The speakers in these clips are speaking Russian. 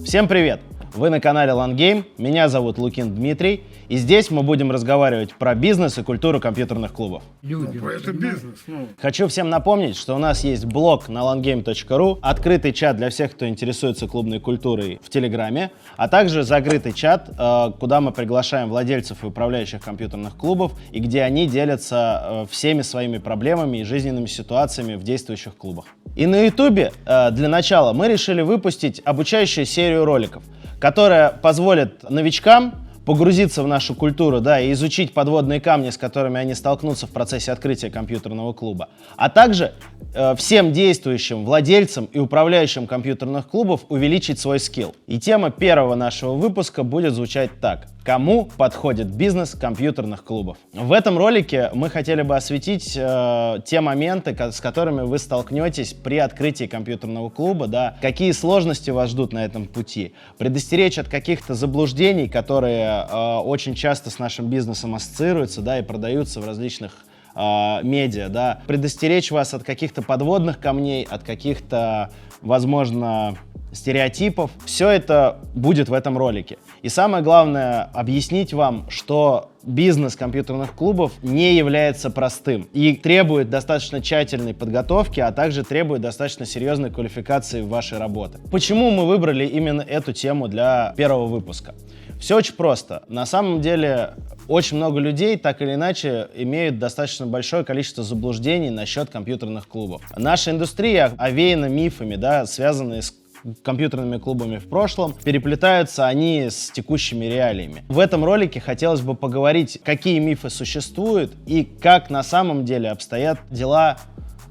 Всем привет! Вы на канале LAN-Game, меня зовут Лукин Дмитрий, и здесь мы будем разговаривать про бизнес и культуру компьютерных клубов. Это бизнес. Хочу всем напомнить, что у нас есть блог на langame.ru, открытый чат для всех, кто интересуется клубной культурой в Телеграме, а также закрытый чат, куда мы приглашаем владельцев и управляющих компьютерных клубов, и где они делятся всеми своими проблемами и жизненными ситуациями в действующих клубах. И на Ютубе для начала мы решили выпустить обучающую серию роликов, которая позволит новичкам погрузиться в нашу культуру, да, и изучить подводные камни, с которыми они столкнутся в процессе открытия компьютерного клуба, а также всем действующим владельцам и управляющим компьютерных клубов увеличить свой скилл. И тема первого нашего выпуска будет звучать так: кому подходит бизнес компьютерных клубов? В этом ролике мы хотели бы осветить те моменты, с которыми вы столкнетесь при открытии компьютерного клуба, да, какие сложности вас ждут на этом пути, предостеречь от каких-то заблуждений, которые очень часто с нашим бизнесом ассоциируются, да, и продаются в различных медиа, да, предостеречь вас от каких-то подводных камней, от каких-то, возможно, стереотипов. Все это будет в этом ролике. И самое главное, объяснить вам, что бизнес компьютерных клубов не является простым и требует достаточно тщательной подготовки, а также требует достаточно серьезной квалификации в вашей работе. Почему мы выбрали именно эту тему для первого выпуска? Все очень просто. На самом деле, очень много людей так или иначе имеют достаточно большое количество заблуждений насчет компьютерных клубов. Наша индустрия овеяна мифами, да, связанные с компьютерными клубами в прошлом, переплетаются они с текущими реалиями. В этом ролике хотелось бы поговорить, какие мифы существуют и как на самом деле обстоят дела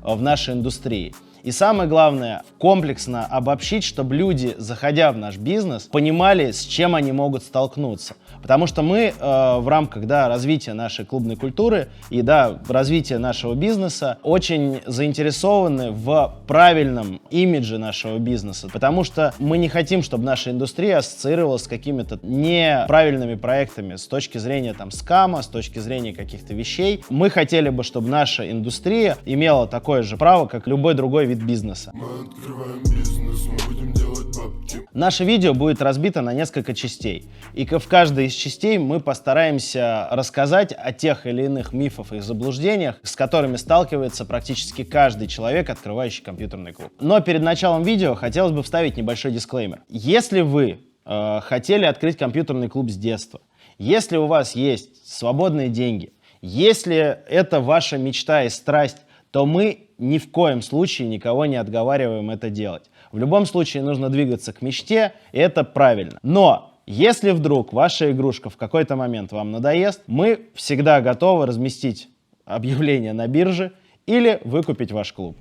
в нашей индустрии. И самое главное, комплексно обобщить, чтобы люди, заходя в наш бизнес, понимали, с чем они могут столкнуться. Потому что мы в рамках, да, развития нашей клубной культуры и, да, развития нашего бизнеса очень заинтересованы в правильном имидже нашего бизнеса. Потому что мы не хотим, чтобы наша индустрия ассоциировалась с какими-то неправильными проектами с точки зрения там скама, с точки зрения каких-то вещей. Мы хотели бы, чтобы наша индустрия имела такое же право, как любой другой вид бизнеса. Мы открываем бизнес, мы будем делать бабки. Наше видео будет разбито на несколько частей, и в каждой из частей мы постараемся рассказать о тех или иных мифах и заблуждениях, с которыми сталкивается практически каждый человек, открывающий компьютерный клуб. Но перед началом видео хотелось бы вставить небольшой дисклеймер. Если вы хотели открыть компьютерный клуб с детства, если у вас есть свободные деньги, если это ваша мечта и страсть, то мы ни в коем случае никого не отговариваем это делать. В любом случае нужно двигаться к мечте, и это правильно. Но если вдруг ваша игрушка в какой-то момент вам надоест, мы всегда готовы разместить объявление на бирже или выкупить ваш клуб.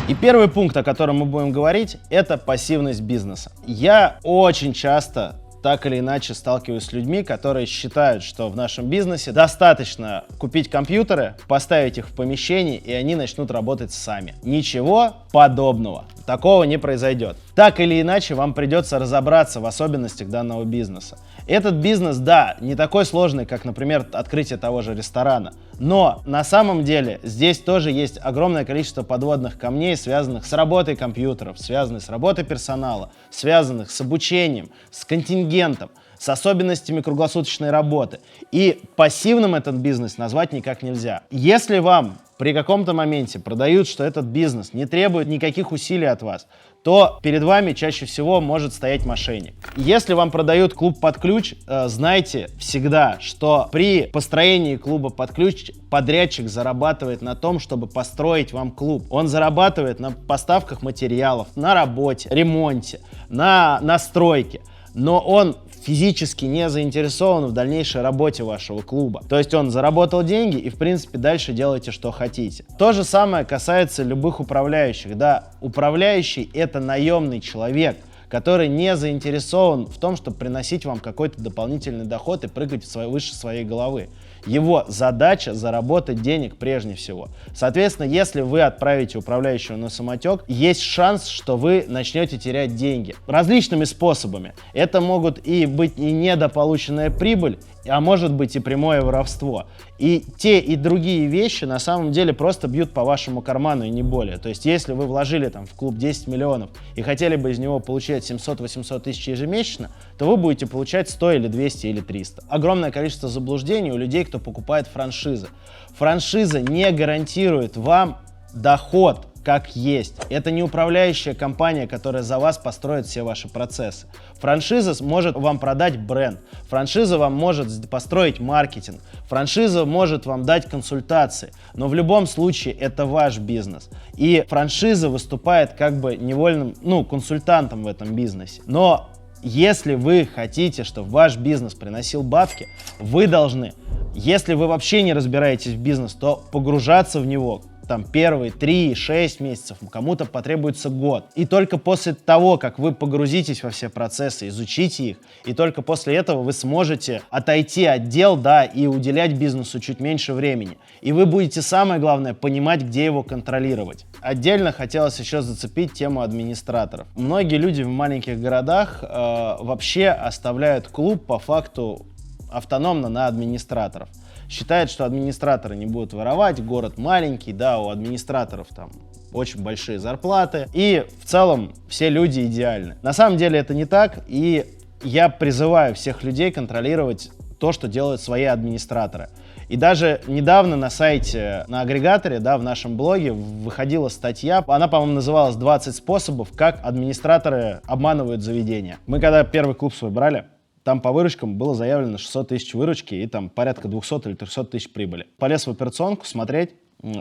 И первый пункт, о котором мы будем говорить, это пассивность бизнеса. Я очень часто так или иначе сталкиваюсь с людьми, которые считают, что в нашем бизнесе достаточно купить компьютеры, поставить их в помещении, и они начнут работать сами. Ничего подобного. Такого не произойдет. Так или иначе, вам придется разобраться в особенностях данного бизнеса. Этот бизнес, да, не такой сложный, как, например, открытие того же ресторана. Но на самом деле здесь тоже есть огромное количество подводных камней, связанных с работой компьютеров, связанных с работой персонала, связанных с обучением, с контингентом, с особенностями круглосуточной работы. И пассивным этот бизнес назвать никак нельзя. Если вам при каком-то моменте продают, что этот бизнес не требует никаких усилий от вас, то перед вами чаще всего может стоять мошенник. Если вам продают клуб под ключ, знайте всегда, что при построении клуба под ключ подрядчик зарабатывает на том, чтобы построить вам клуб. Он зарабатывает на поставках материалов, на работе, ремонте, на настройке. Но он физически не заинтересован в дальнейшей работе вашего клуба. То есть он заработал деньги и, в принципе, дальше делайте, что хотите. То же самое касается любых управляющих. Да, управляющий — это наемный человек, который не заинтересован в том, чтобы приносить вам какой-то дополнительный доход и прыгать выше своей головы. Его задача — заработать денег прежде всего. Соответственно, если вы отправите управляющего на самотек, есть шанс, что вы начнете терять деньги различными способами. Это могут и быть и недополученная прибыль, а может быть и прямое воровство. И те, и другие вещи на самом деле просто бьют по вашему карману и не более. То есть если вы вложили там в клуб 10 миллионов и хотели бы из него получать 700-800 тысяч ежемесячно, то вы будете получать 100 или 200 или 300. Огромное количество заблуждений у людей, кто покупает франшизы. Франшиза не гарантирует вам доход как есть. Это не управляющая компания, которая за вас построит все ваши процессы. Франшиза может вам продать бренд. Франшиза вам может построить маркетинг. Франшиза может вам дать консультации. Но в любом случае это ваш бизнес. И франшиза выступает как бы невольным, консультантом в этом бизнесе. Но если вы хотите, чтобы ваш бизнес приносил бабки, вы должны, если вы вообще не разбираетесь в бизнесе, то погружаться в него там первые 3-6 месяцев, кому-то потребуется год. И только после того, как вы погрузитесь во все процессы, изучите их, и только после этого вы сможете отойти от дел, да, и уделять бизнесу чуть меньше времени. И вы будете, самое главное, понимать, где его контролировать. Отдельно хотелось еще зацепить тему администраторов. Многие люди в маленьких городах вообще оставляют клуб по факту автономно на администраторов. Считает, что администраторы не будут воровать, город маленький, да, у администраторов там очень большие зарплаты, и в целом все люди идеальны. На самом деле это не так, и я призываю всех людей контролировать то, что делают свои администраторы. И даже недавно на сайте, на агрегаторе, да, в нашем блоге выходила статья, она, по-моему, называлась «20 способов, как администраторы обманывают заведения». Мы когда первый клуб свой брали, там по выручкам было заявлено 600 тысяч выручки и там порядка 200 или 300 тысяч прибыли. Полез в операционку смотреть,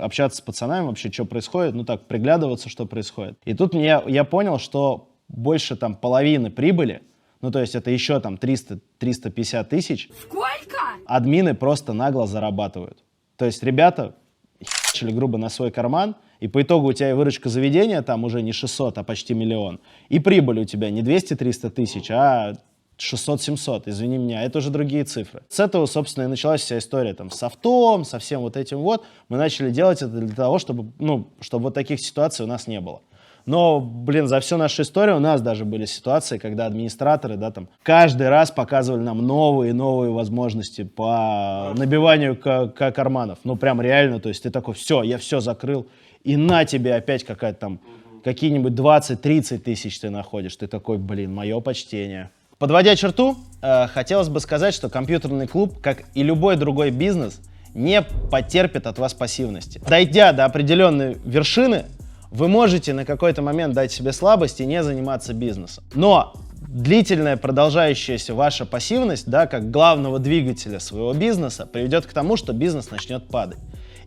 общаться с пацанами вообще, что происходит, приглядываться, что происходит. И тут я понял, что больше там половины прибыли, то есть это еще там 300-350 тысяч. Сколько? Админы просто нагло зарабатывают. То есть ребята херачили грубо на свой карман, и по итогу у тебя и выручка заведения там уже не 600, а почти миллион. И прибыль у тебя не 200-300 тысяч, а 600-700, извини меня, это уже другие цифры. С этого, собственно, и началась вся история там, с софтом, со всем вот этим вот. Мы начали делать это для того, чтобы вот таких ситуаций у нас не было. Но, за всю нашу историю у нас даже были ситуации, когда администраторы, да, там, каждый раз показывали нам новые и новые возможности по набиванию карманов. Прям реально, то есть ты такой, все, я все закрыл, и на тебе опять какая-то там, какие-нибудь 20-30 тысяч ты находишь. Ты такой, мое почтение. Подводя черту, хотелось бы сказать, что компьютерный клуб, как и любой другой бизнес, не потерпит от вас пассивности. Дойдя до определенной вершины, вы можете на какой-то момент дать себе слабость и не заниматься бизнесом. Но длительная продолжающаяся ваша пассивность, да, как главного двигателя своего бизнеса, приведет к тому, что бизнес начнет падать.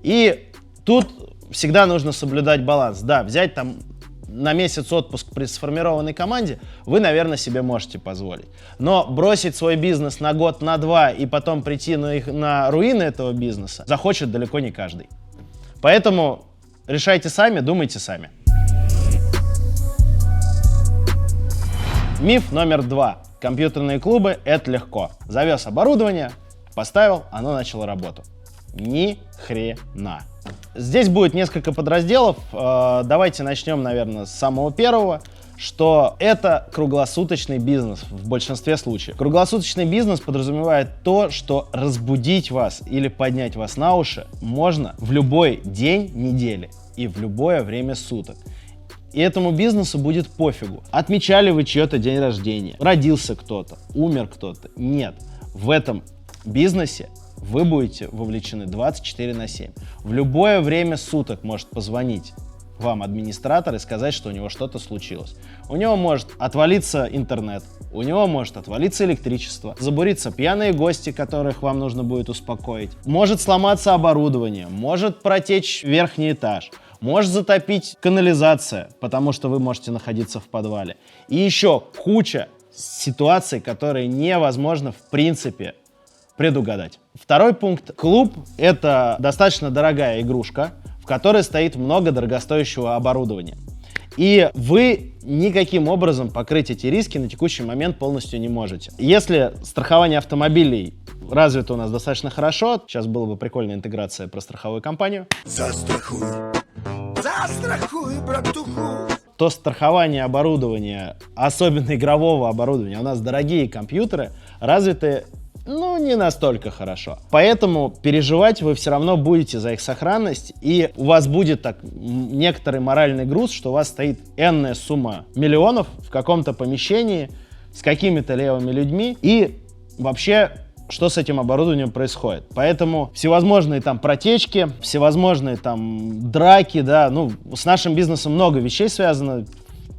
И тут всегда нужно соблюдать баланс. Да, взять там на месяц отпуск при сформированной команде вы, наверное, себе можете позволить. Но бросить свой бизнес на год, на два и потом прийти на руины этого бизнеса захочет далеко не каждый. Поэтому решайте сами, думайте сами. Миф номер 2. Компьютерные клубы — это легко. Завез оборудование, поставил, оно начало работу. Ни хрена. Здесь будет несколько подразделов. Давайте начнем, наверное, с самого первого, что это круглосуточный бизнес в большинстве случаев. Круглосуточный бизнес подразумевает то, что разбудить вас или поднять вас на уши можно в любой день недели и в любое время суток. И этому бизнесу будет пофигу. Отмечали вы чье-то день рождения, родился кто-то, умер кто-то. Нет, в этом бизнесе вы будете вовлечены 24/7. В любое время суток может позвонить вам администратор и сказать, что у него что-то случилось. У него может отвалиться интернет, у него может отвалиться электричество, забуриться пьяные гости, которых вам нужно будет успокоить, может сломаться оборудование, может протечь верхний этаж, может затопить канализация, потому что вы можете находиться в подвале. И еще куча ситуаций, которые невозможно в принципе предугадать. Второй пункт. Клуб — это достаточно дорогая игрушка, в которой стоит много дорогостоящего оборудования. И вы никаким образом покрыть эти риски на текущий момент полностью не можете. Если страхование автомобилей развито у нас достаточно хорошо, сейчас была бы прикольная интеграция про страховую компанию. Застрахуй, братуху. То страхование оборудования, особенно игрового оборудования, у нас дорогие компьютеры развиты ну, не настолько хорошо. Поэтому переживать вы все равно будете за их сохранность, и у вас будет так некоторый моральный груз, что у вас стоит энная сумма миллионов в каком-то помещении с какими-то левыми людьми, и вообще, что с этим оборудованием происходит. Поэтому всевозможные там протечки, всевозможные там драки, да, ну, с нашим бизнесом много вещей связано,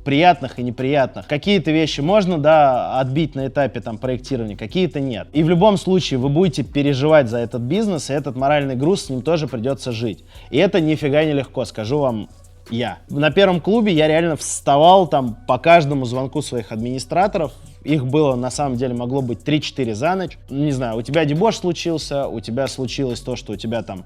приятных и неприятных. Какие-то вещи можно, да, отбить на этапе там проектирования, какие-то нет. И в любом случае вы будете переживать за этот бизнес, и этот моральный груз, с ним тоже придется жить. И это нифига не легко, скажу вам я. На первом клубе я реально вставал там по каждому звонку своих администраторов. Их было, на самом деле, могло быть 3-4 за ночь. Не знаю, у тебя дебош случился, у тебя случилось то, что у тебя там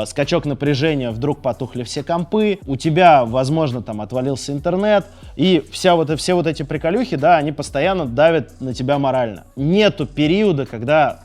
скачок напряжения, вдруг потухли все компы, у тебя, возможно, там отвалился интернет, и все вот эти приколюхи, да, они постоянно давят на тебя морально. Нету периода, когда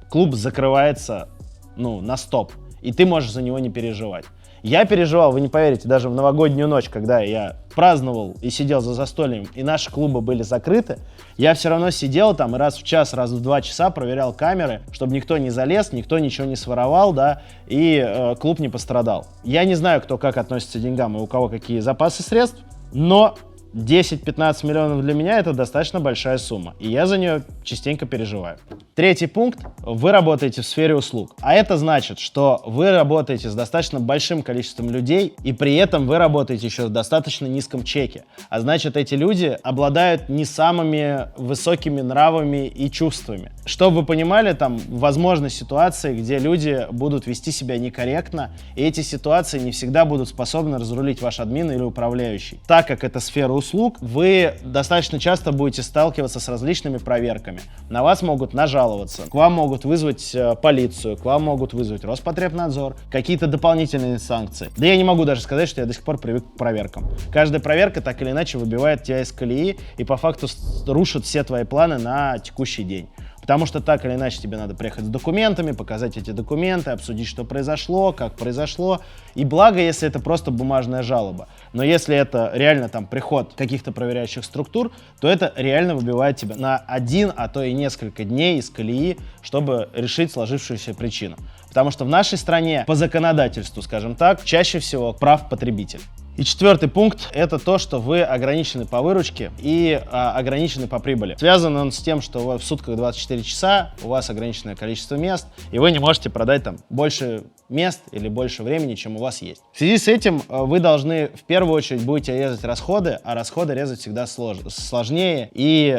клуб закрывается, ну, на стоп, и ты можешь за него не переживать. Я переживал, вы не поверите, даже в новогоднюю ночь, когда я праздновал и сидел за застольем, и наши клубы были закрыты, я все равно сидел там и раз в час, раз в 2 часа проверял камеры, чтобы никто не залез, никто ничего не своровал, да, и клуб не пострадал. Я не знаю, кто как относится к деньгам и у кого какие запасы средств, но 10-15 миллионов для меня это достаточно большая сумма, и я за нее частенько переживаю. Третий пункт. Вы работаете в сфере услуг. А это значит, что вы работаете с достаточно большим количеством людей, и при этом вы работаете еще в достаточно низком чеке. А значит, эти люди обладают не самыми высокими нравами и чувствами. Чтобы вы понимали, там возможны ситуации, где люди будут вести себя некорректно, и эти ситуации не всегда будут способны разрулить ваш админ или управляющий. Так как это сфера услуг, вы достаточно часто будете сталкиваться с различными проверками. На вас могут нажаловаться, к вам могут вызвать полицию, к вам могут вызвать Роспотребнадзор, какие-то дополнительные санкции. Да я не могу даже сказать, что я до сих пор привык к проверкам. Каждая проверка так или иначе выбивает тебя из колеи и по факту рушит все твои планы на текущий день. Потому что так или иначе тебе надо приехать с документами, показать эти документы, обсудить, что произошло, как произошло. И благо, если это просто бумажная жалоба. Но если это реально там приход каких-то проверяющих структур, то это реально выбивает тебя на 1, а то и несколько дней из колеи, чтобы решить сложившуюся причину. Потому что в нашей стране по законодательству, скажем так, чаще всего прав потребитель. И четвертый пункт — это то, что вы ограничены по выручке и ограничены по прибыли. Связан он с тем, что в сутках 24 часа, у вас ограниченное количество мест, и вы не можете продать там больше мест или больше времени, чем у вас есть. В связи с этим вы должны в первую очередь будете резать расходы, а расходы резать всегда сложнее и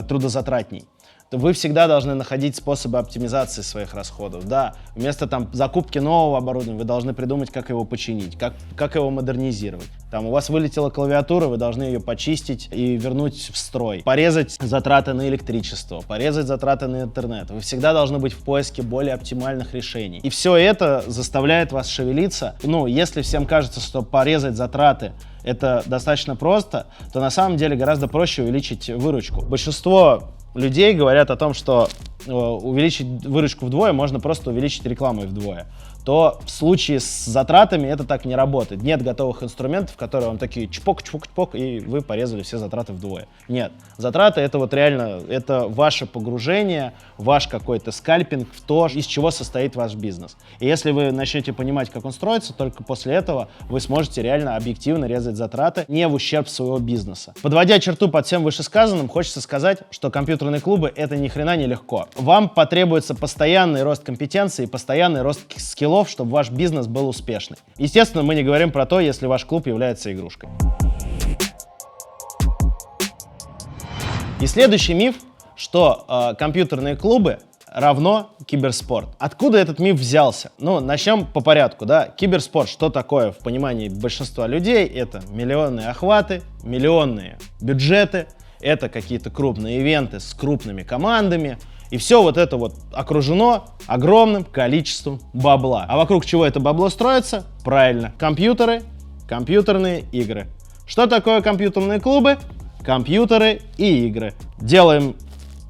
трудозатратней. Вы всегда должны находить способы оптимизации своих расходов. Да, вместо там закупки нового оборудования вы должны придумать, как его починить, как его модернизировать. Там у вас вылетела клавиатура, вы должны ее почистить и вернуть в строй. Порезать затраты на электричество, порезать затраты на интернет. Вы всегда должны быть в поиске более оптимальных решений. И все это заставляет вас шевелиться. Ну, если всем кажется, что порезать затраты это достаточно просто, то на самом деле гораздо проще увеличить выручку. Большинство людей говорят о том, что увеличить выручку вдвое можно просто увеличить рекламу вдвое. То в случае с затратами это так не работает. Нет готовых инструментов, которые вам такие чпок, и вы порезали все затраты вдвое. Нет. Затраты — это вот реально, это ваше погружение, ваш какой-то скальпинг в то, из чего состоит ваш бизнес. И если вы начнете понимать, как он строится, только после этого вы сможете реально объективно резать затраты не в ущерб своего бизнеса. Подводя черту под всем вышесказанным, хочется сказать, что компьютерные клубы — это ни хрена не легко. Вам потребуется постоянный рост компетенций и постоянный рост скиллов, чтобы ваш бизнес был успешный. Естественно, мы не говорим про то, если ваш клуб является игрушкой. И следующий миф, что компьютерные клубы равно киберспорт. Откуда этот миф взялся? Ну, начнем по порядку, да. Киберспорт, что такое в понимании большинства людей? Это миллионные охваты, миллионные бюджеты, это какие-то крупные ивенты с крупными командами. И все вот это вот окружено огромным количеством бабла. А вокруг чего это бабло строится? Правильно, компьютеры, компьютерные игры. Что такое компьютерные клубы? Компьютеры и игры. Делаем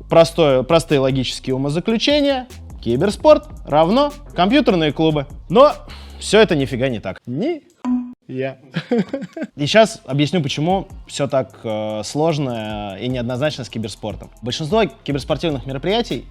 простые логические умозаключения. Киберспорт равно компьютерные клубы. Но все это нифига не так. И сейчас объясню, почему все так сложно и неоднозначно с киберспортом. Большинство киберспортивных мероприятий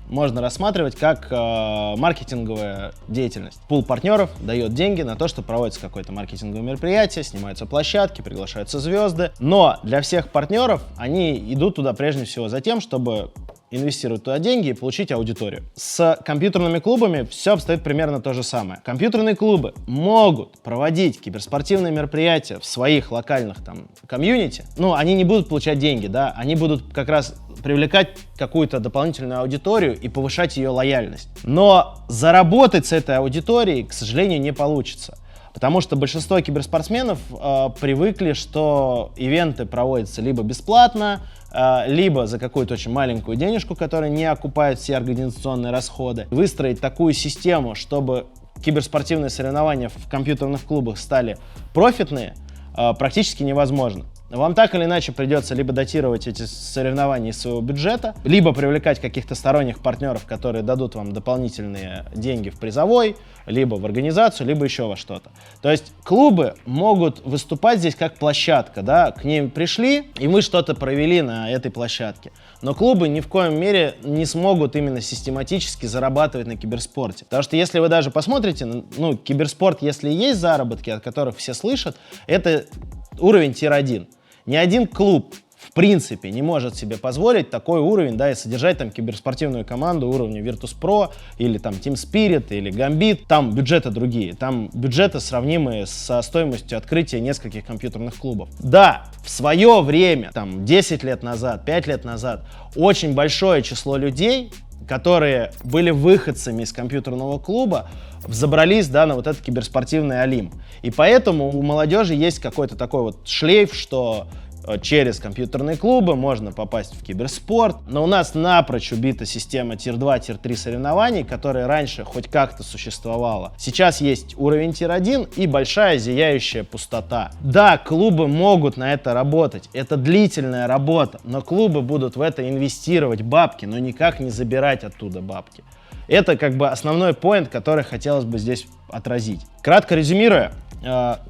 можно рассматривать как маркетинговая деятельность. Пул партнеров дает деньги на то, что проводится какое-то маркетинговое мероприятие, снимаются площадки, приглашаются звезды. Но для всех партнеров они идут туда прежде всего за тем, чтобы инвестировать туда деньги и получить аудиторию. С компьютерными клубами все обстоит примерно то же самое. Компьютерные клубы могут проводить киберспортивные мероприятия в своих локальных там комьюнити, но они не будут получать деньги, да, они будут как раз привлекать какую-то дополнительную аудиторию и повышать ее лояльность. Но заработать с этой аудиторией, к сожалению, не получится. Потому что большинство киберспортсменов привыкли, что ивенты проводятся либо бесплатно, либо за какую-то очень маленькую денежку, которая не окупает все организационные расходы. Выстроить такую систему, чтобы киберспортивные соревнования в компьютерных клубах стали профитные, практически невозможно. Вам так или иначе придется либо датировать эти соревнования из своего бюджета, либо привлекать каких-то сторонних партнеров, которые дадут вам дополнительные деньги в призовой, либо в организацию, либо еще во что-то. То есть клубы могут выступать здесь как площадка, да, к ним пришли, и мы что-то провели на этой площадке. Но клубы ни в коем мере не смогут именно систематически зарабатывать на киберспорте. Потому что если вы даже посмотрите, ну, киберспорт, если есть заработки, от которых все слышат, это уровень тир-1. Ни один клуб, в принципе, не может себе позволить такой уровень, да, и содержать там киберспортивную команду уровня Virtus.pro или там Team Spirit или Gambit. Там бюджеты другие, там бюджеты сравнимые со стоимостью открытия нескольких компьютерных клубов. Да, в свое время, там 10 лет назад, 5 лет назад, очень большое число людей, которые были выходцами из компьютерного клуба, взобрались, да, на вот этот киберспортивный Олимп. И поэтому у молодежи есть какой-то такой вот шлейф, что через компьютерные клубы можно попасть в киберспорт. Но у нас напрочь убита система тир-2, тир-3 соревнований, которая раньше хоть как-то существовала. Сейчас есть уровень тир-1 и большая зияющая пустота. Да, клубы могут на это работать, это длительная работа, но клубы будут в это инвестировать бабки, но никак не забирать оттуда бабки. Это как бы основной поинт, который хотелось бы здесь отразить. Кратко резюмируя,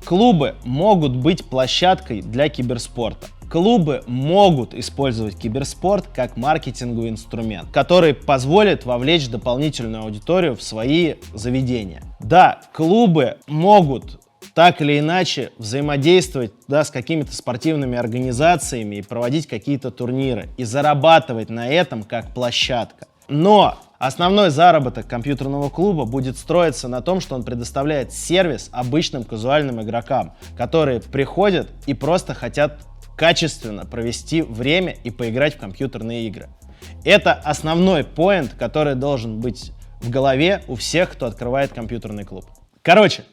клубы могут быть площадкой для киберспорта. Клубы могут использовать киберспорт как маркетинговый инструмент, который позволит вовлечь дополнительную аудиторию в свои заведения. Да, клубы могут так или иначе взаимодействовать, да, с какими-то спортивными организациями и проводить какие-то турниры и зарабатывать на этом как площадка. Но основной заработок компьютерного клуба будет строиться на том, что он предоставляет сервис обычным казуальным игрокам, которые приходят и просто хотят качественно провести время и поиграть в компьютерные игры. Это основной поинт, который должен быть в голове у всех, кто открывает компьютерный клуб. Короче,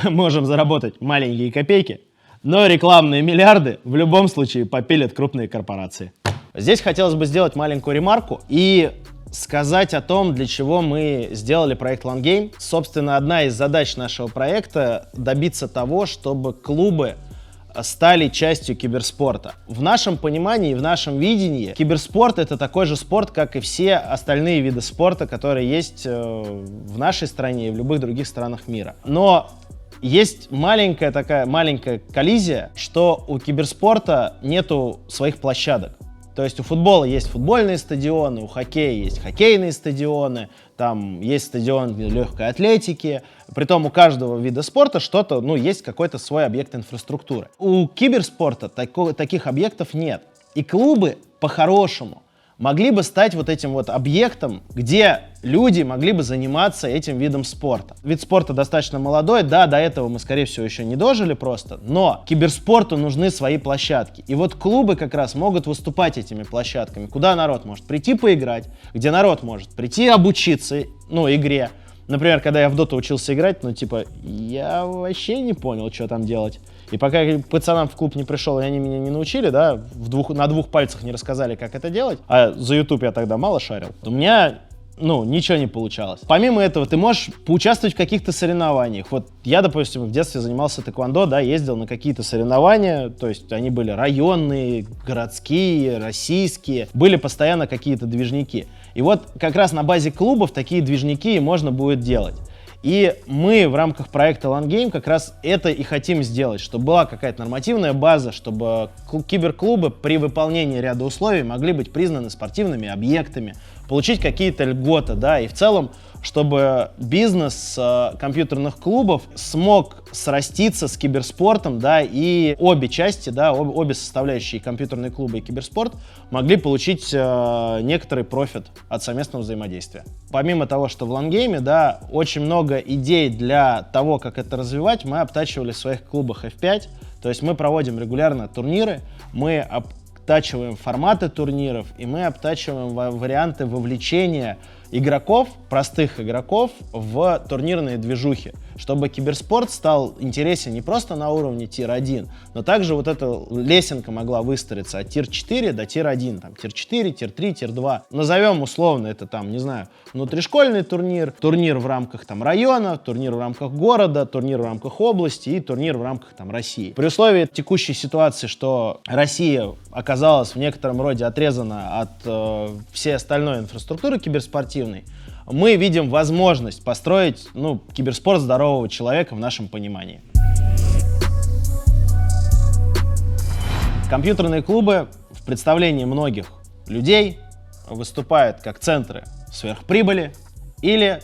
мы можем заработать маленькие копейки, но рекламные миллиарды в любом случае попилят крупные корпорации. Здесь хотелось бы сделать маленькую ремарку и сказать о том, для чего мы сделали проект LAN-Game. Собственно, одна из задач нашего проекта — добиться того, чтобы клубы стали частью киберспорта. В нашем понимании, в нашем видении, киберспорт — это такой же спорт, как и все остальные виды спорта, которые есть в нашей стране и в любых других странах мира. Но есть маленькая коллизия, что у киберспорта нету своих площадок. То есть у футбола есть футбольные стадионы, у хоккея есть хоккейные стадионы, там есть стадион для легкой атлетики. Притом у каждого вида спорта что-то, ну, есть какой-то свой объект инфраструктуры. У киберспорта таких объектов нет. И клубы по-хорошему могли бы стать вот этим вот объектом, где люди могли бы заниматься этим видом спорта. Вид спорта достаточно молодой, да, до этого мы, скорее всего, еще не дожили просто, но киберспорту нужны свои площадки. И вот клубы как раз могут выступать этими площадками, куда народ может прийти поиграть, где народ может прийти обучиться, ну, игре. Например, когда я в доту учился играть, ну, типа, я вообще не понял, что там делать. И пока я пацанам в клуб не пришел, и они меня не научили, да, на двух пальцах не рассказали, как это делать, а за YouTube я тогда мало шарил, у меня, ну, ничего не получалось. Помимо этого, ты можешь поучаствовать в каких-то соревнованиях. Вот я, допустим, в детстве занимался тэквондо, да, ездил на какие-то соревнования, то есть они были районные, городские, российские, были постоянно какие-то движники. И вот как раз на базе клубов такие движники можно будет делать. И мы в рамках проекта LAN-Game как раз это и хотим сделать, чтобы была какая-то нормативная база, чтобы киберклубы при выполнении ряда условий могли быть признаны спортивными объектами, получить какие-то льготы, да, и в целом, чтобы бизнес компьютерных клубов смог сраститься с киберспортом, да, и обе части, да, обе составляющие, компьютерные клубы и киберспорт, могли получить некоторый профит от совместного взаимодействия. Помимо того, что в лангейме, да, очень много идей для того, как это развивать, мы обтачивали в своих клубах F5, то есть мы проводим регулярно турниры, мы обтачиваем форматы турниров, и мы обтачиваем варианты вовлечения игроков, простых игроков, в турнирные движухи, чтобы киберспорт стал интересен не просто на уровне тир-1, но также вот эта лесенка могла выстроиться от тир-4 до тир-1, там, тир-4, тир-3, тир-2. Назовем условно это там, не знаю, внутришкольный турнир, турнир в рамках там района, турнир в рамках города, турнир в рамках области и турнир в рамках там России. При условии текущей ситуации, что Россия оказалась в некотором роде отрезана от всей остальной инфраструктуры киберспортивной, мы видим возможность построить, киберспорт здорового человека в нашем понимании. Компьютерные клубы в представлении многих людей выступают как центры сверхприбыли или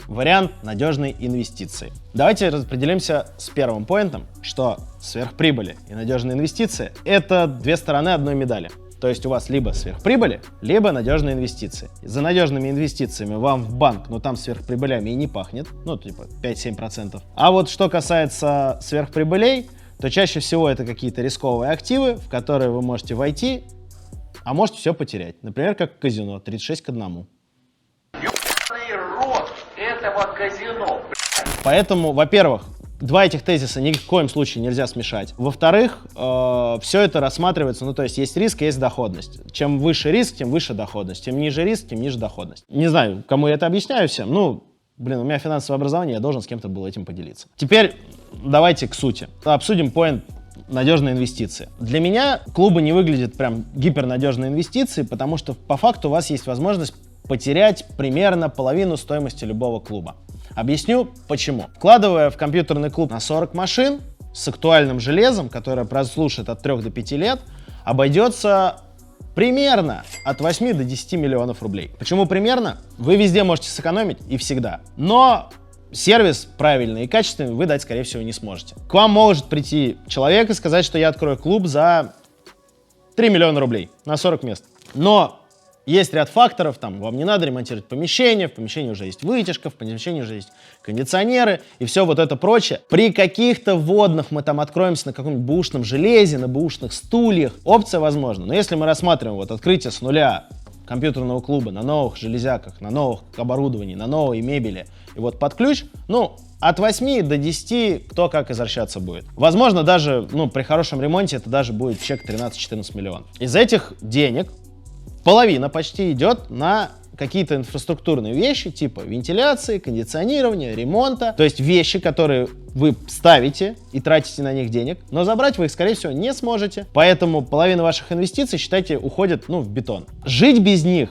вариант надежной инвестиции. Давайте распределимся с первым поинтом, что сверхприбыли и надежные инвестиции — это две стороны одной медали. То есть у вас либо сверхприбыли, либо надежные инвестиции. За надежными инвестициями вам в банк, там сверхприбылями и не пахнет, 5-7%. А вот что касается сверхприбылей, то чаще всего это какие-то рисковые активы, в которые вы можете войти, а можете все потерять. Например, как в казино, 36-1. Рот этого казино. Поэтому, во-первых, два этих тезиса ни в коем случае нельзя смешать. Во-вторых, все это рассматривается, то есть есть риск, есть доходность. Чем выше риск, тем выше доходность. Чем ниже риск, тем ниже доходность. Не знаю, кому я это объясняю всем. У меня финансовое образование, я должен с кем-то был этим поделиться. Теперь давайте к сути. Обсудим поинт надежные инвестиции. Для меня клубы не выглядят прям гипернадежные инвестиции, потому что по факту у вас есть возможность потерять примерно половину стоимости любого клуба. Объясню почему. Вкладывая в компьютерный клуб на 40 машин с актуальным железом, которое прослушает от 3 до 5 лет, обойдется примерно от 8 до 10 миллионов рублей. Почему примерно? Вы везде можете сэкономить и всегда. Но сервис правильный и качественный вы дать, скорее всего, не сможете. К вам может прийти человек и сказать, что я открою клуб за 3 миллиона рублей на 40 мест. Но есть ряд факторов, вам не надо ремонтировать помещение, в помещении уже есть вытяжка, в помещении уже есть кондиционеры и все вот это прочее. При каких-то вводных мы откроемся на каком-нибудь бэушном железе, на бэушных стульях. Опция возможна. Но если мы рассматриваем открытие с нуля компьютерного клуба на новых железяках, на новых оборудовании, на новой мебели и под ключ, от 8 до 10 кто как извращаться будет. Возможно, даже при хорошем ремонте это даже будет чек 13-14 миллионов. Из этих денег половина почти идет на какие-то инфраструктурные вещи, типа вентиляции, кондиционирования, ремонта. То есть вещи, которые вы ставите и тратите на них денег, но забрать вы их, скорее всего, не сможете. Поэтому половина ваших инвестиций, считайте, уходит, в бетон. Жить без них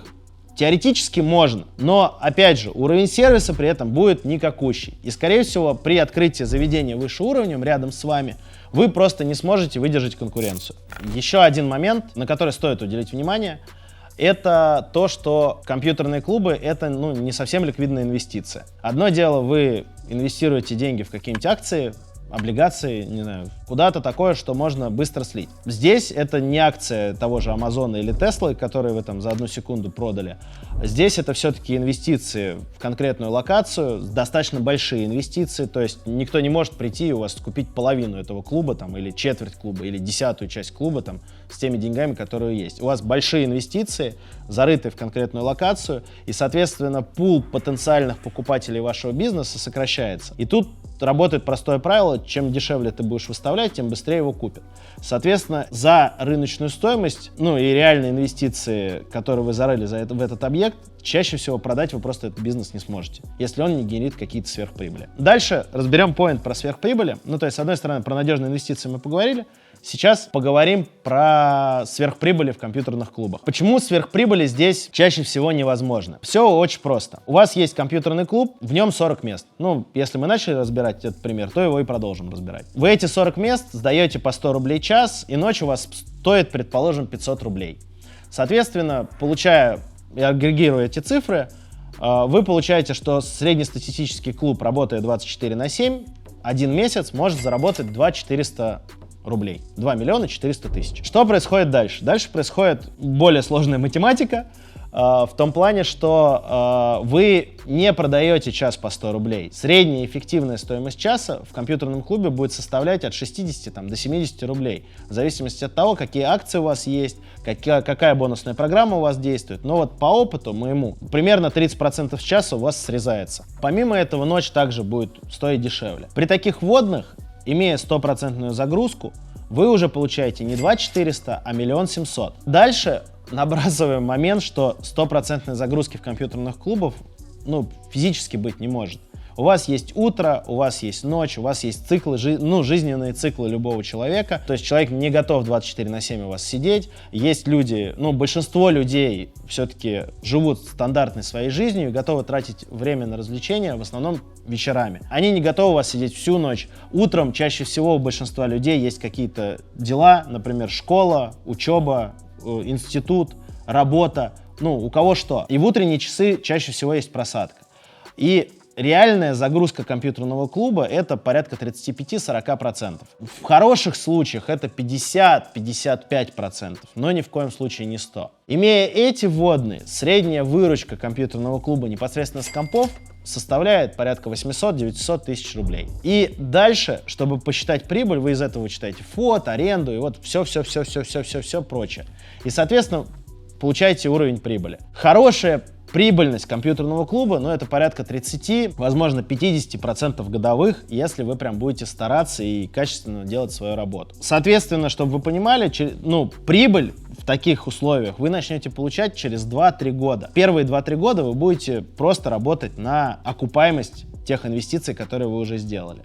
теоретически можно, но, опять же, уровень сервиса при этом будет никакущий. И, скорее всего, при открытии заведения выше уровнем рядом с вами вы просто не сможете выдержать конкуренцию. Еще один момент, на который стоит уделить внимание, это то, что компьютерные клубы — это не совсем ликвидная инвестиция. Одно дело, вы инвестируете деньги в какие-нибудь акции, облигации, не знаю, куда-то такое, что можно быстро слить. Здесь это не акция того же Амазона или Теслы, которые вы за 1 секунду продали. Здесь это все-таки инвестиции в конкретную локацию, достаточно большие инвестиции, то есть никто не может прийти и у вас купить половину этого клуба или четверть клуба, или 10-ю часть клуба с теми деньгами, которые есть. У вас большие инвестиции, зарытые в конкретную локацию, и, соответственно, пул потенциальных покупателей вашего бизнеса сокращается. И тут работает простое правило: чем дешевле ты будешь выставлять, тем быстрее его купят. Соответственно, за рыночную стоимость, и реальные инвестиции, которые вы зарыли в этот объект, чаще всего продать вы просто этот бизнес не сможете, если он не генерит какие-то сверхприбыли. Дальше разберем поинт про сверхприбыли. То есть, с одной стороны, про надежные инвестиции мы поговорили. Сейчас поговорим про сверхприбыли в компьютерных клубах. Почему сверхприбыли здесь чаще всего невозможно? Все очень просто. У вас есть компьютерный клуб, в нем 40 мест. Если мы начали разбирать этот пример, то его и продолжим разбирать. Вы эти 40 мест сдаете по 100 рублей час, и ночь у вас стоит, предположим, 500 рублей. Соответственно, получая и агрегируя эти цифры, вы получаете, что среднестатистический клуб, работая 24/7, один месяц может заработать 2 400 рублей. 2 миллиона 400 тысяч. Что происходит дальше? Дальше происходит более сложная математика, в том плане, что вы не продаете час по 100 рублей. Средняя эффективная стоимость часа в компьютерном клубе будет составлять от 60 до 70 рублей. В зависимости от того, какие акции у вас есть, какая бонусная программа у вас действует. Но вот по опыту моему, примерно 30% с часа у вас срезается. Помимо этого, ночь также будет стоить дешевле. При таких вводных, имея 100% загрузку, вы уже получаете не 2 400, а 1 700 000. Дальше набрасываем момент, что 100% загрузки в компьютерных клубах физически быть не может. У вас есть утро, у вас есть ночь, у вас есть циклы, жизненные циклы любого человека. То есть человек не готов 24/7 у вас сидеть. Есть люди, большинство людей все-таки живут стандартной своей жизнью и готовы тратить время на развлечения, в основном вечерами. Они не готовы у вас сидеть всю ночь. Утром чаще всего у большинства людей есть какие-то дела, например, школа, учеба, институт, работа, у кого что. И в утренние часы чаще всего есть просадка. И реальная загрузка компьютерного клуба — это порядка 35-40%. В хороших случаях это 50-55%, но ни в коем случае не 100%. Имея эти вводные, средняя выручка компьютерного клуба непосредственно с компов составляет порядка 800-900 тысяч рублей. И дальше, чтобы посчитать прибыль, вы из этого вычитаете фот, аренду и вот все прочее. И, соответственно, получаете уровень прибыли. Хорошая прибыльность компьютерного клуба, это порядка 30, возможно, 50% годовых, если вы прям будете стараться и качественно делать свою работу. Соответственно, чтобы вы понимали, прибыль в таких условиях вы начнете получать через 2-3 года. Первые 2-3 года вы будете просто работать на окупаемость тех инвестиций, которые вы уже сделали.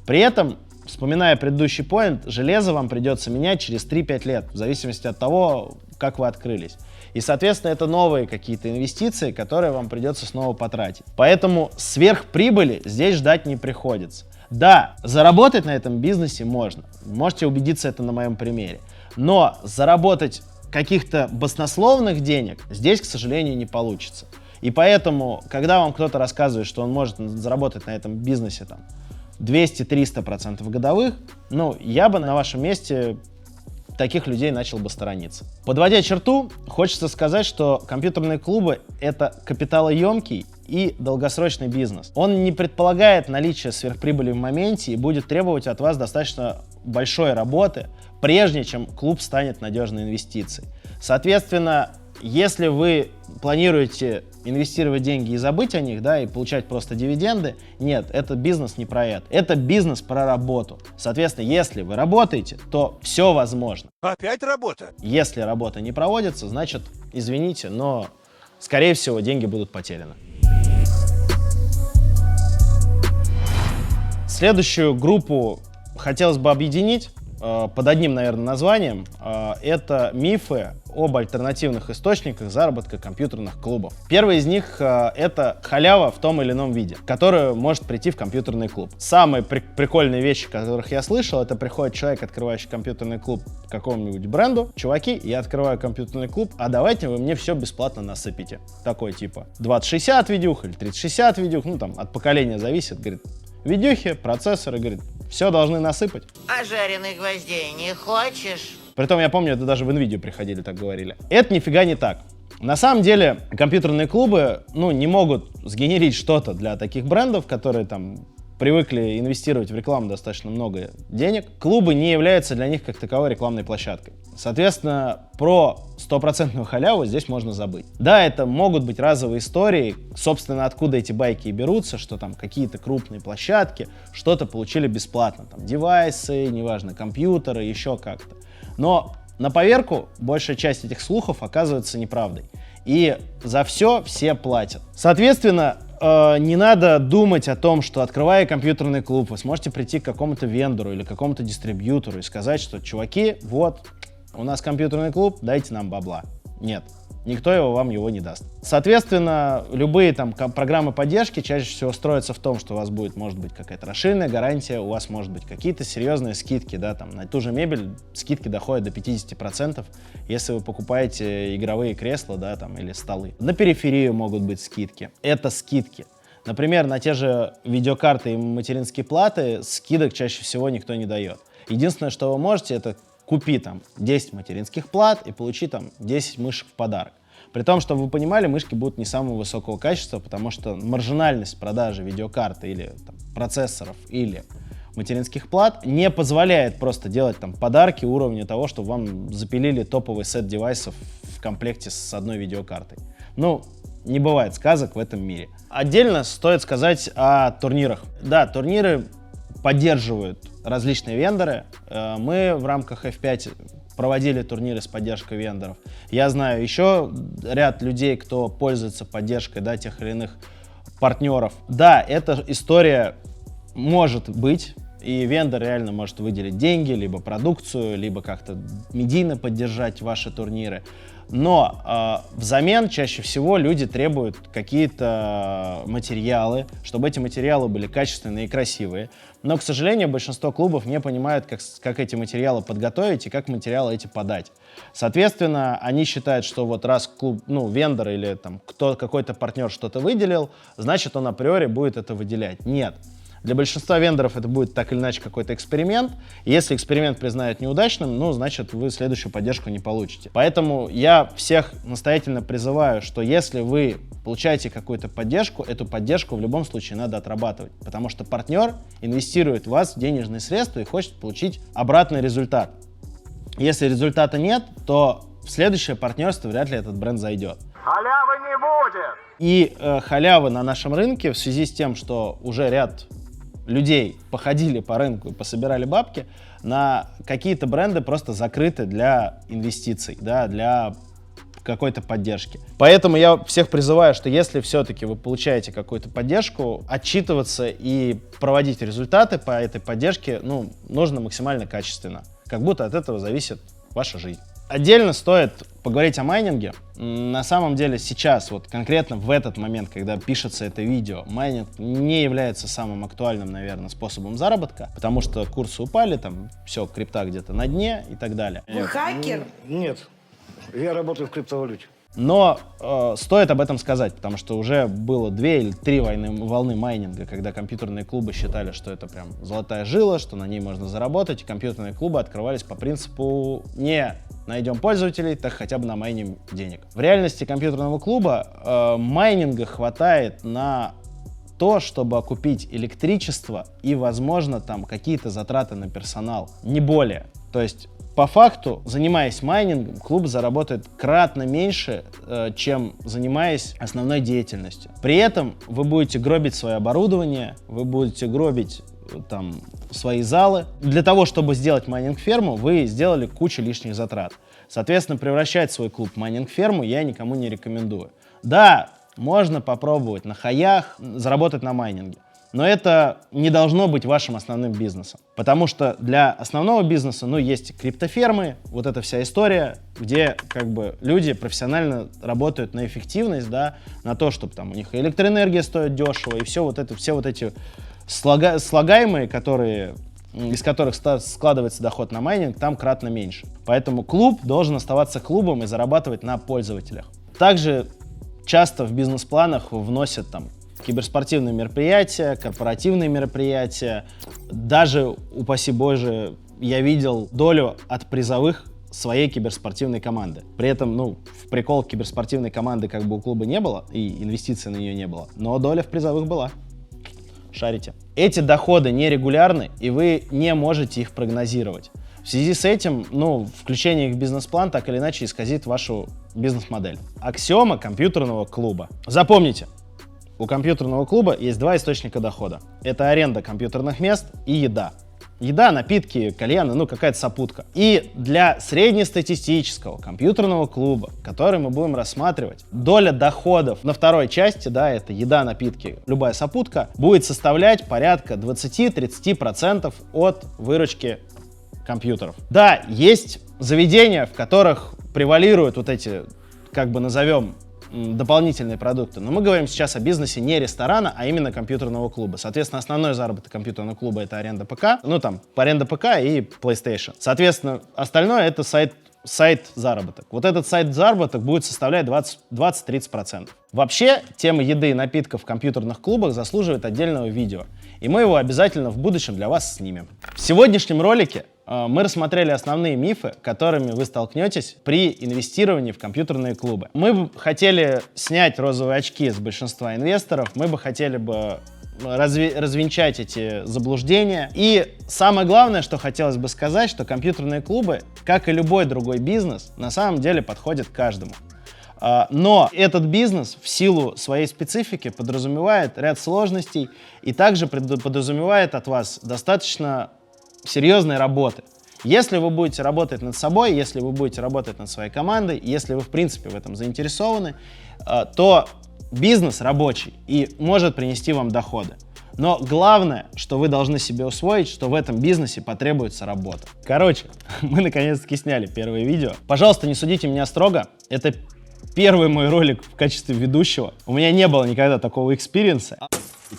При этом, вспоминая предыдущий поинт, железо вам придется менять через 3-5 лет, в зависимости от того, как вы открылись. И, соответственно, это новые какие-то инвестиции, которые вам придется снова потратить. Поэтому сверхприбыли здесь ждать не приходится. Да, заработать на этом бизнесе можно. Можете убедиться это на моем примере. Но заработать каких-то баснословных денег здесь, к сожалению, не получится. И поэтому, когда вам кто-то рассказывает, что он может заработать на этом бизнесе 200-300% годовых, я бы на вашем месте таких людей начал бы сторониться. Подводя черту, хочется сказать, что компьютерные клубы — это капиталоемкий и долгосрочный бизнес. Он не предполагает наличие сверхприбыли в моменте и будет требовать от вас достаточно большой работы, прежде чем клуб станет надежной инвестицией. Соответственно, если вы планируете инвестировать деньги и забыть о них, и получать просто дивиденды, нет, это бизнес не про это. Это бизнес про работу. Соответственно, если вы работаете, то все возможно. Опять работа? Если работа не проводится, значит, извините, но, скорее всего, деньги будут потеряны. Следующую группу хотелось бы объединить под одним, наверное, названием. Это мифы об альтернативных источниках заработка компьютерных клубов. Первый из них — это халява в том или ином виде, которая может прийти в компьютерный клуб. Самые прикольные вещи, которых я слышал, это приходит человек, открывающий компьютерный клуб какому-нибудь бренду. Чуваки, я открываю компьютерный клуб, а давайте вы мне все бесплатно насыпите. Такой типа 2060 видюх или 3060 видюх, от поколения зависит, говорит. Видюхи, процессоры, говорит, все должны насыпать. А жареных гвоздей не хочешь? Притом, я помню, это даже в NVIDIA приходили, так говорили. Это нифига не так. На самом деле, компьютерные клубы, не могут сгенерить что-то для таких брендов, которые привыкли инвестировать в рекламу достаточно много денег. Клубы не являются для них как таковой рекламной площадкой. Соответственно, про 100% халяву здесь можно забыть. Да, это могут быть разовые истории, собственно, откуда эти байки и берутся, что какие-то крупные площадки что-то получили бесплатно, девайсы, неважно, компьютеры, еще как-то. Но на поверку большая часть этих слухов оказывается неправдой. И за все платят. Соответственно, не надо думать о том, что, открывая компьютерный клуб, вы сможете прийти к какому-то вендору или какому-то дистрибьютору и сказать, что, чуваки, вот, у нас компьютерный клуб, дайте нам бабла. Нет, никто вам его не даст. Соответственно, любые там программы поддержки чаще всего строятся в том, что у вас будет, может быть, какая-то расширенная гарантия, у вас может быть какие-то серьезные скидки, да, там на ту же мебель скидки доходят до 50%, если вы покупаете игровые кресла, да, там, или столы. На периферию могут быть скидки. Это скидки. Например, на те же видеокарты и материнские платы скидок чаще всего никто не дает. Единственное, что вы можете, это купи там 10 материнских плат и получи там 10 мышек в подарок. При том, чтобы вы понимали, мышки будут не самого высокого качества, потому что маржинальность продажи видеокарты или там, процессоров или материнских плат не позволяет просто делать там подарки уровня того, что вам запилили топовый сет девайсов в комплекте с одной видеокартой. Ну, не бывает сказок в этом мире. Отдельно стоит сказать о турнирах. Да, турниры поддерживают различные вендоры. Мы в рамках F5 проводили турниры с поддержкой вендоров. Я знаю еще ряд людей, кто пользуется поддержкой, да, тех или иных партнеров. Да, эта история может быть, и вендор реально может выделить деньги, либо продукцию, либо как-то медийно поддержать ваши турниры. Но взамен чаще всего люди требуют какие-то материалы, чтобы эти материалы были качественные и красивые. Но, к сожалению, большинство клубов не понимают, как эти материалы подготовить и как материалы эти подать. Соответственно, они считают, что вот раз клуб, вендор или там какой-то партнер что-то выделил, значит, он априори будет это выделять. Нет. Для большинства вендоров это будет так или иначе какой-то эксперимент. Если эксперимент признают неудачным, значит, вы следующую поддержку не получите. Поэтому я всех настоятельно призываю, что если вы получаете какую-то поддержку, эту поддержку в любом случае надо отрабатывать. Потому что партнер инвестирует в вас денежные средства и хочет получить обратный результат. Если результата нет, то в следующее партнерство вряд ли этот бренд зайдет. Халявы не будет! И халявы на нашем рынке в связи с тем, что уже ряд людей походили по рынку и пособирали бабки, на какие-то бренды просто закрыты для инвестиций, да, для какой-то поддержки. Поэтому я всех призываю, что если все-таки вы получаете какую-то поддержку, отчитываться и проводить результаты по этой поддержке, нужно максимально качественно. Как будто от этого зависит ваша жизнь. Отдельно стоит поговорить о майнинге. На самом деле сейчас, вот конкретно в этот момент, когда пишется это видео, майнинг не является самым актуальным, наверное, способом заработка, потому что курсы упали, там все, крипта где-то на дне и так далее. Вы хакер? Нет, я работаю в криптовалюте. Но стоит об этом сказать, потому что уже было 2 или 3 волны майнинга, когда компьютерные клубы считали, что это прям золотая жила, что на ней можно заработать, и компьютерные клубы открывались по принципу не найдем пользователей, так хотя бы намайним денег. В реальности компьютерного клуба майнинга хватает на то, чтобы окупить электричество и, возможно, там какие-то затраты на персонал, не более. То есть по факту, занимаясь майнингом, клуб заработает кратно меньше, чем занимаясь основной деятельностью. При этом вы будете гробить свое оборудование, вы будете гробить там свои залы. Для того, чтобы сделать майнинг-ферму, вы сделали кучу лишних затрат. Соответственно, превращать свой клуб в майнинг-ферму я никому не рекомендую. Да, можно попробовать на хаях заработать на майнинге. Но это не должно быть вашим основным бизнесом. Потому что для основного бизнеса, есть криптофермы, вот эта вся история, где люди профессионально работают на эффективность, да, на то, чтобы там у них и электроэнергия стоит дешево, и все вот эти слагаемые, из которых складывается доход на майнинг, там кратно меньше. Поэтому клуб должен оставаться клубом и зарабатывать на пользователях. Также часто в бизнес-планах вносят там киберспортивные мероприятия, корпоративные мероприятия. Даже, упаси Боже, я видел долю от призовых своей киберспортивной команды. При этом, в прикол киберспортивной команды у клуба не было, и инвестиций на нее не было, но доля в призовых была. Шарите. Эти доходы нерегулярны, и вы не можете их прогнозировать. В связи с этим, включение их в бизнес-план так или иначе исказит вашу бизнес-модель. Аксиома компьютерного клуба. Запомните, у компьютерного клуба есть 2 источника дохода. Это аренда компьютерных мест и еда. Еда, напитки, кальяны, какая-то сопутка. И для среднестатистического компьютерного клуба, который мы будем рассматривать, доля доходов на второй части, да, это еда, напитки, любая сопутка, будет составлять порядка 20-30% от выручки компьютеров. Да, есть заведения, в которых превалируют вот эти как бы назовем дополнительные продукты. Но мы говорим сейчас о бизнесе не ресторана, а именно компьютерного клуба. Соответственно, основной заработок компьютерного клуба — это аренда ПК, ну там, аренда ПК и PlayStation. Соответственно, остальное — это сайт-заработок. Вот этот сайт-заработок будет составлять 20-30%. Вообще, тема еды и напитков в компьютерных клубах заслуживает отдельного видео. И мы его обязательно в будущем для вас снимем. В сегодняшнем ролике мы рассмотрели основные мифы, которыми вы столкнетесь при инвестировании в компьютерные клубы. Мы бы хотели снять розовые очки с большинства инвесторов, мы бы хотели бы развенчать эти заблуждения. И самое главное, что хотелось бы сказать, что компьютерные клубы, как и любой другой бизнес, на самом деле подходят каждому. Но этот бизнес в силу своей специфики подразумевает ряд сложностей и также подразумевает от вас достаточно серьезной работы. Если вы будете работать над собой, если вы будете работать над своей командой, если вы в принципе в этом заинтересованы, то бизнес рабочий и может принести вам доходы. Но главное, что вы должны себе усвоить, что в этом бизнесе потребуется работа. Короче, мы наконец-таки сняли первое видео. Пожалуйста, не судите меня строго. Это первый мой ролик в качестве ведущего. У меня не было никогда такого экспириенса.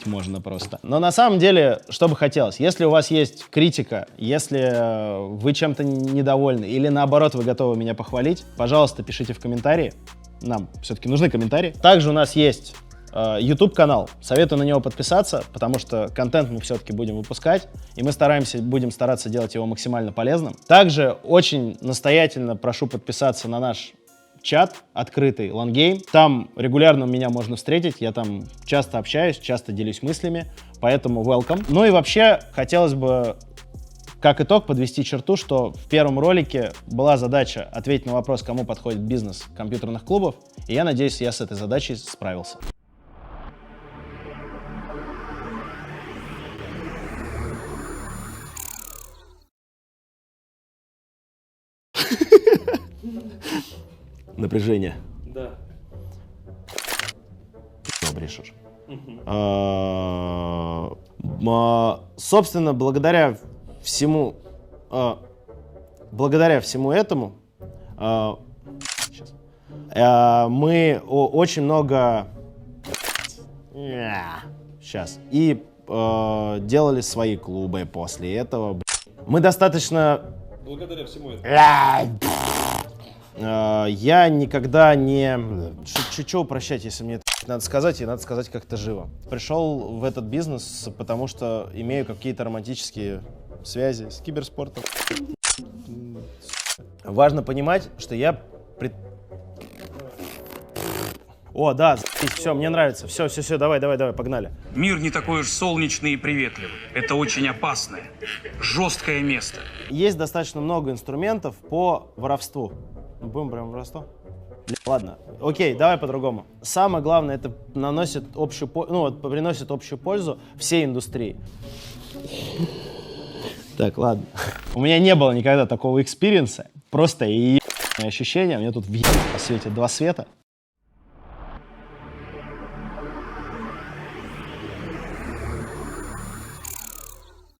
Можно просто. Но на самом деле, что бы хотелось, если у вас есть критика, если вы чем-то недовольны или наоборот вы готовы меня похвалить, пожалуйста, пишите в комментарии. Нам все-таки нужны комментарии. Также у нас есть YouTube-канал. Советую на него подписаться, потому что контент мы все-таки будем выпускать, и мы будем стараться делать его максимально полезным. Также очень настоятельно прошу подписаться на наш чат открытый LAN-Game. Там регулярно меня можно встретить, я там часто общаюсь, часто делюсь мыслями, поэтому welcome. Ну и вообще хотелось бы как итог подвести черту, что в первом ролике была задача ответить на вопрос, кому подходит бизнес компьютерных клубов, и я надеюсь, я с этой задачей справился. Напряжение. Да. Брешешь. Собственно, благодаря всему этому мы очень много и делали свои клубы после этого. Мы достаточно... Благодаря всему этому. Я никогда не... Чего упрощать, если мне это надо сказать, и надо сказать как-то живо. Пришел в этот бизнес, потому что имею какие-то романтические связи с киберспортом. Важно понимать, что я... О, да, все, мне нравится. Все, давай, погнали. Мир не такой уж солнечный и приветливый. Это очень опасное, жесткое место. Есть достаточно много инструментов по воровству. Будем прям воровство? Ладно, окей, давай по-другому. Самое главное, это приносит общую пользу всей индустрии. Так, ладно. У меня не было никогда такого экспириенса. Просто ощущение. У меня тут светит два света.